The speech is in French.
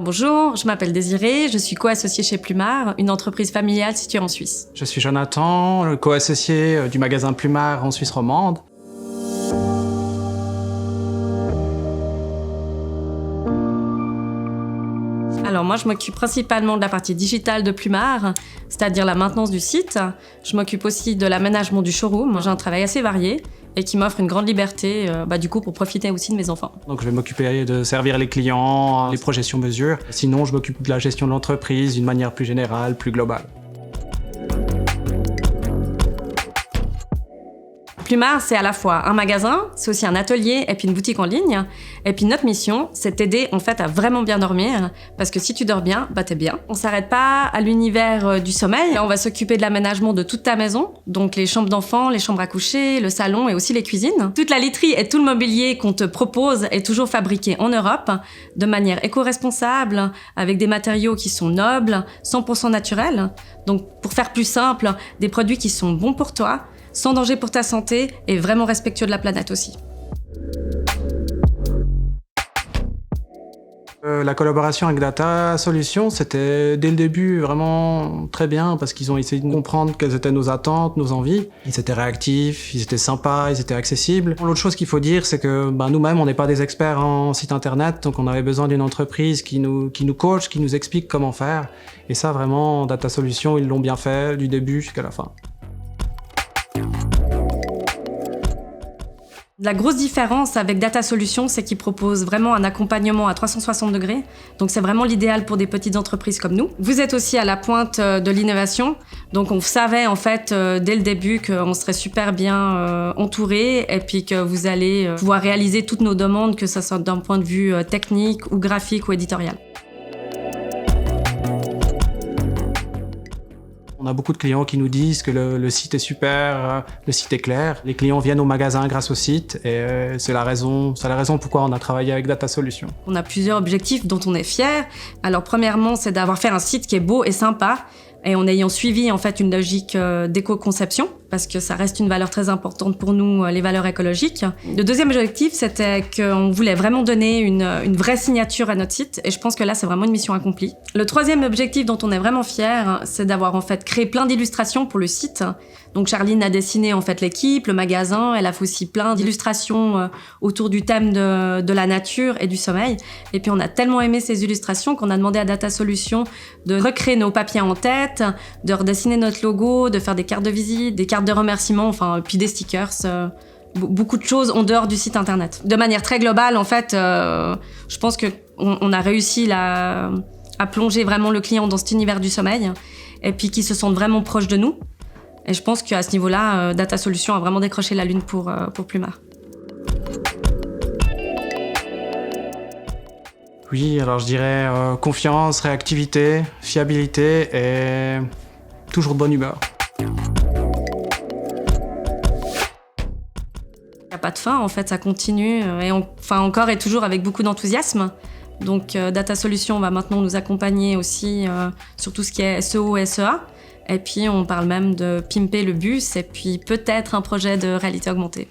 Bonjour, je m'appelle Désirée, je suis co-associée chez Plumard, une entreprise familiale située en Suisse. Je suis Jonathan, le co-associé du magasin Plumard en Suisse romande. Alors moi, je m'occupe principalement de la partie digitale de Plumard, c'est-à-dire la maintenance du site. Je m'occupe aussi de l'aménagement du showroom. J'ai un travail assez varié et qui m'offre une grande liberté pour profiter aussi de mes enfants. Donc je vais m'occuper de servir les clients, les projections mesures. Sinon, je m'occupe de la gestion de l'entreprise d'une manière plus générale, plus globale. Plumard, c'est à la fois un magasin, c'est aussi un atelier et puis une boutique en ligne. Et puis notre mission, c'est t'aider en fait à vraiment bien dormir, parce que si tu dors bien, t'es bien. On s'arrête pas à l'univers du sommeil. On va s'occuper de l'aménagement de toute ta maison, donc les chambres d'enfants, les chambres à coucher, le salon et aussi les cuisines. Toute la literie et tout le mobilier qu'on te propose est toujours fabriqué en Europe, de manière éco-responsable, avec des matériaux qui sont nobles, 100% naturels. Donc pour faire plus simple, des produits qui sont bons pour toi, sans danger pour ta santé et vraiment respectueux de la planète aussi. La collaboration avec Data Solutions, c'était dès le début vraiment très bien parce qu'ils ont essayé de comprendre quelles étaient nos attentes, nos envies. Ils étaient réactifs, ils étaient sympas, ils étaient accessibles. L'autre chose qu'il faut dire, c'est que nous-mêmes, on n'est pas des experts en site internet, donc on avait besoin d'une entreprise qui nous coach, qui nous explique comment faire. Et ça, vraiment, Data Solutions, ils l'ont bien fait du début jusqu'à la fin. La grosse différence avec Data Solutions, c'est qu'ils proposent vraiment un accompagnement à 360 degrés. Donc c'est vraiment l'idéal pour des petites entreprises comme nous. Vous êtes aussi à la pointe de l'innovation. Donc on savait en fait dès le début qu'on serait super bien entouré et puis que vous allez pouvoir réaliser toutes nos demandes, que ce soit d'un point de vue technique ou graphique ou éditorial. On a beaucoup de clients qui nous disent que le site est super, le site est clair. Les clients viennent au magasin grâce au site et c'est la raison pourquoi on a travaillé avec Data Solutions. On a plusieurs objectifs dont on est fiers. Alors premièrement, c'est d'avoir fait un site qui est beau et sympa et en ayant suivi en fait une logique d'éco-conception parce que ça reste une valeur très importante pour nous, les valeurs écologiques. Le deuxième objectif, c'était qu'on voulait vraiment donner une vraie signature à notre site et je pense que là, c'est vraiment une mission accomplie. Le troisième objectif dont on est vraiment fiers, c'est d'avoir en fait créé plein d'illustrations pour le site. Donc Charline a dessiné en fait l'équipe, le magasin, elle a fait aussi plein d'illustrations autour du thème de la nature et du sommeil. Et puis on a tellement aimé ces illustrations qu'on a demandé à Data Solutions de recréer nos papiers en tête, de redessiner notre logo, de faire des cartes de visite, des cartes de remerciement, puis des stickers. Beaucoup de choses en dehors du site internet. De manière très globale, en fait, je pense qu'on a réussi à plonger vraiment le client dans cet univers du sommeil et puis qu'ils se sentent vraiment proches de nous. Et je pense qu'à ce niveau-là, Data Solutions a vraiment décroché la lune pour Plumard. Oui, alors je dirais confiance, réactivité, fiabilité et toujours de bonne humeur. Il n'y a pas de fin, en fait, ça continue et encore et toujours avec beaucoup d'enthousiasme. Donc Data Solutions va maintenant nous accompagner aussi sur tout ce qui est SEO et SEA. Et puis on parle même de pimper le bus et puis peut-être un projet de réalité augmentée.